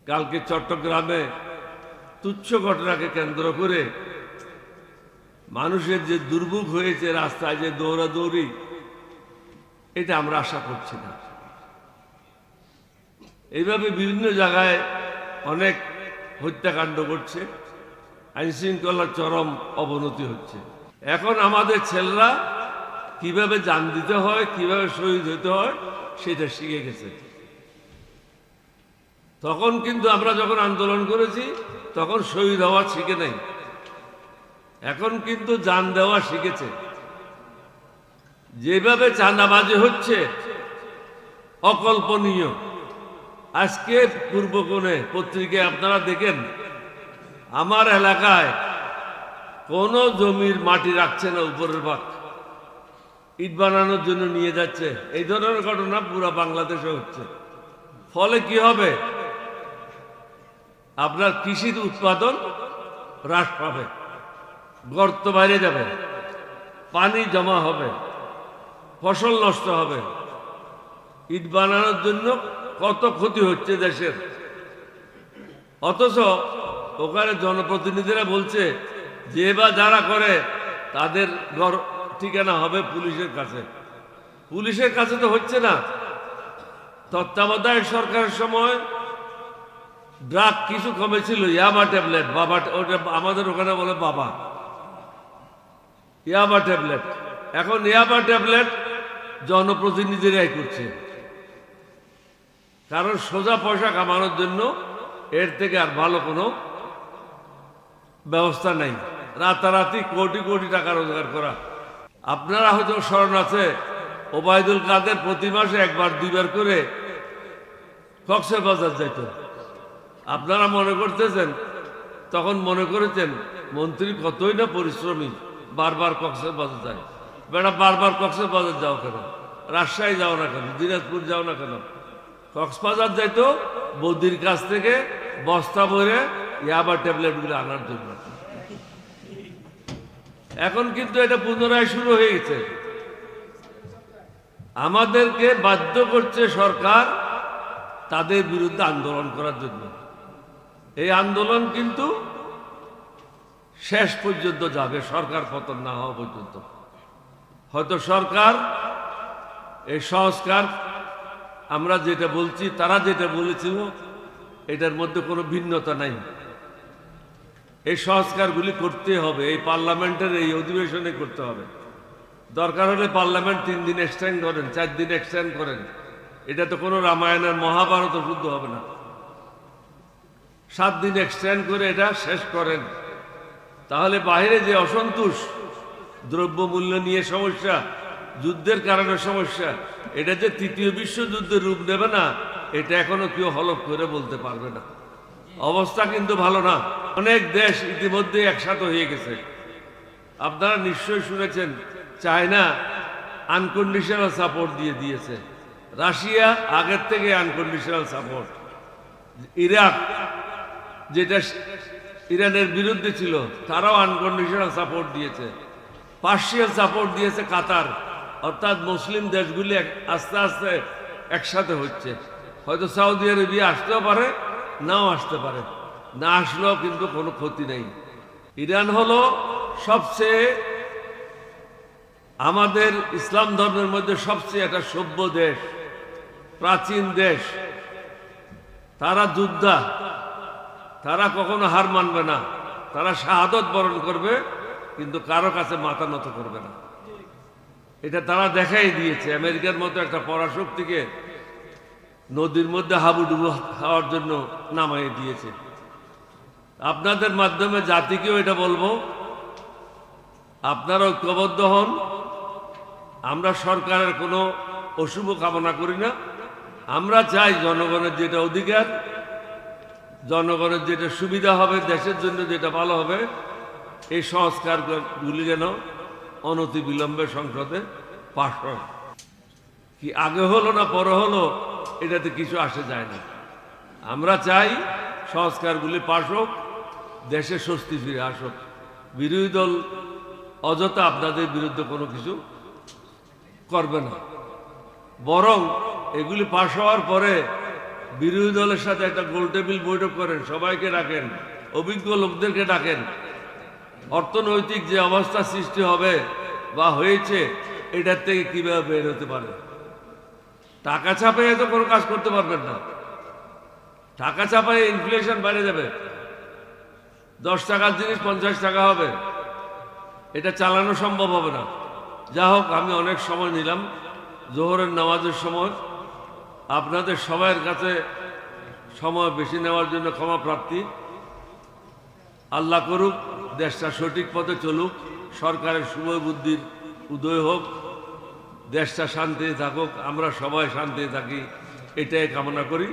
কালকে চট্টগ্রামে তুচ্ছ ঘটনাকে কেন্দ্র করে মানুষের যে দুর্ভোগ হয়েছে, রাস্তায় যে দৌড়াদৌড়ি, এটা আমরা আশা করছি না। এইভাবে বিভিন্ন জায়গায় অনেক হত্যাকাণ্ড ঘটছে, আইন শৃঙ্খলার চরম অবনতি হচ্ছে। এখন আমাদের ছেলেরা কিভাবে জান দিতে হয়, কিভাবে শহীদ হতে হয় সেটা শিখে গেছে। তখন কিন্তু আমরা যখন আন্দোলন করেছি তখন শহীদ হওয়া শিখে নাই, এখন কিন্তু জান দেওয়া শিখেছে। যেভাবে চাঁদাবাজি হচ্ছে অকল্পনীয়। আজকে পূর্বকোণে পত্রিকায় আপনারা দেখেন, আমার এলাকায় কোনো জমির মাটি রাখছে না, উপরের ভাগ ইট বানানোর জন্য নিয়ে যাচ্ছে। এই ধরনের ঘটনা পুরো বাংলাদেশে হচ্ছে। ফলে কি হবে? আপনার কৃষির উৎপাদন হ্রাস পাবে, গর্ত বাইরে যাবে, পানি জমা হবে, ফসল নষ্ট হবে। ইট বানানোর জন্য কত ক্ষতি হচ্ছে দেশের। অথচ ওখানে জনপ্রতিনিধিরা বলছে যে বা যারা করে তাদের ঘর ঠিকানা হবে পুলিশের কাছে। পুলিশের কাছে তো হচ্ছে না। তত্ত্বাবধায়ক সরকারের সময় ড্রাগ কিছু কমেছিল, ইয়াবা ট্যাবলেট, বাবা, ওটা আমাদের ওখানে বলে বাবা, ইয়াবা ট্যাবলেট। এখন ইয়াবা ট্যাবলেট জনপ্রতিনিধিরাই করছে, কারণ সোজা পয়সা কামানোর জন্য এর থেকে আর ভালো কোনো ব্যবস্থা নাই। রাতারাতি কোটি কোটি টাকা রোজগার করা। আপনারা হয়তো স্মরণ আছে, ওবায়দুল কাদের প্রতি মাসে একবার দুইবার করে কক্সবাজার যাইত। আপনারা মনে করতেছেন, তখন মনে করেছেন মন্ত্রী কতই না পরিশ্রমী, বারবার কক্সবাজার যায়। বেটা বারবার কক্সবাজার যাও কেন? রাজশাহী যাও না কেন? দিনাজপুর যাও না কেন? কক্সবাজার যাইতো বৌদির কাছ থেকে বস্তা ভরে ইয়াবা ট্যাবলেটগুলো আনার জন্য। এখন কিন্তু এটা পুনরায় শুরু হয়ে গেছে। আমাদেরকে বাধ্য করছে সরকার তাদের বিরুদ্ধে আন্দোলন করার জন্য। এই আন্দোলন কিন্তু শেষ পর্যন্ত যাবে, সরকার পতন না হওয়া পর্যন্ত। হয়তো সরকার এই সংস্কার, আমরা যেটা বলছি তারা যেটা বলেছিল, এটার মধ্যে কোনো ভিন্নতা নাই। এই সংস্কারগুলি করতে হবে, এই পার্লামেন্টের এই অধিবেশনে করতে হবে। দরকার হলে পার্লামেন্ট 3 দিন এক্সটেন্ড করেন, 4 দিন এক্সটেন্ড করেন। এটা তো কোনো রামায়ণের মহাভারত শুদ্ধ হবে না। 7 দিন এক্সটেন্ড করে এটা শেষ করেন। তাহলে বাইরে যে অসন্তোষ, দ্রব্যমূল্য নিয়ে সমস্যা, যুদ্ধের কারণে সমস্যা, এটা যে 3য় বিশ্বযুদ্ধের রূপ নেবে না, এটা এখনো কেউ হলফ করে বলতে পারবে না। অবস্থা কিন্তু ভালো না। অনেক দেশ ইতিমধ্যে একসাথে হয়ে গেছে। আপনারা নিশ্চয়ই শুনেছেন, চায়না আনকন্ডিশনাল সাপোর্ট দিয়েছে। রাশিয়া আগের থেকে আনকন্ডিশনাল সাপোর্ট। ইরাক, যেটা ইরানের বিরুদ্ধে ছিল, তারাও আনকন্ডিশনাল সাপোর্ট দিয়েছে। পার্সিয়াল সাপোর্ট দিয়েছে কাতার। অর্থাৎ মুসলিম দেশগুলি আস্তে আস্তে একসাথে হচ্ছে। হয়তো সৌদি আরবিয়া আসতেও পারে, নাও আসতে পারে। না আসলেও কিন্তু কোনো ক্ষতি নেই। ইরান হলো সবচেয়ে, আমাদের ইসলাম ধর্মের মধ্যে সবচেয়ে একটা সভ্য দেশ, প্রাচীন দেশ। তারা যোদ্ধা, তারা কখনো হার মানবে না। তারা শাহাদত বরণ করবে, কিন্তু কারো কাছে মাথা নত করবে না। এটা তারা দেখাই দিয়েছে। আমেরিকার মতো একটা পরাশক্তিকে নদীর মধ্যে হাবুডুবু খাওয়ার জন্য নামাই দিয়েছে। আপনাদের মাধ্যমে জাতিকেও এটা বলবো, আপনারা ঐক্যবদ্ধ হন। আমরা সরকারের কোনো অশুভ কামনা করি না। আমরা চাই জনগণের যেটা অধিকার, জনগণের যেটা সুবিধা হবে, দেশের জন্য যেটা ভালো হবে, এই সংস্কারগুলি যেন অনতিবিলম্বে সংসদে পাস হয়। কি আগে হলো না পরে হলো, এটাতে কিছু আসে যায় না। আমরা চাই সংস্কারগুলি পাস হোক, দেশে স্বস্তি ফিরে আসুক। বিরোধী দল অযথা আপনাদের বিরুদ্ধে কোনো কিছু করবে না, বরং এগুলি পাশ হওয়ার পরে বিরোধী দলের সাথে একটা গোল টেবিল বৈঠক করেন, সবাইকে ডাকেন, অভিজ্ঞ লোকদেরকে ডাকেন। অর্থনৈতিক যে অবস্থা সৃষ্টি হবে বা হয়েছে, এটার থেকে কিভাবে বের হতে পারে। টাকা ছাপাইয়ে তো কোনো কাজ করতে পারবেন না। টাকা ছাপাইয়ে ইনফ্লেশন বেড়ে যাবে, 10 টাকার জিনিস 50 টাকা হবে, এটা চালানো সম্ভব হবে না। যা হোক, আমি অনেক সময় নিলাম, জোহরের নামাজের সময়। আপনাদের সবার কাছে সময় বেশি নেওয়ার জন্য ক্ষমা প্রার্থী। আল্লাহ করুক দেশটা সঠিক পথে চলুক, সরকারের শুভ বুদ্ধির উদয় হোক, দেশটা শান্তিতে থাকুক, আমরা সবাই শান্তিতে থাকি, এটাই কামনা করি।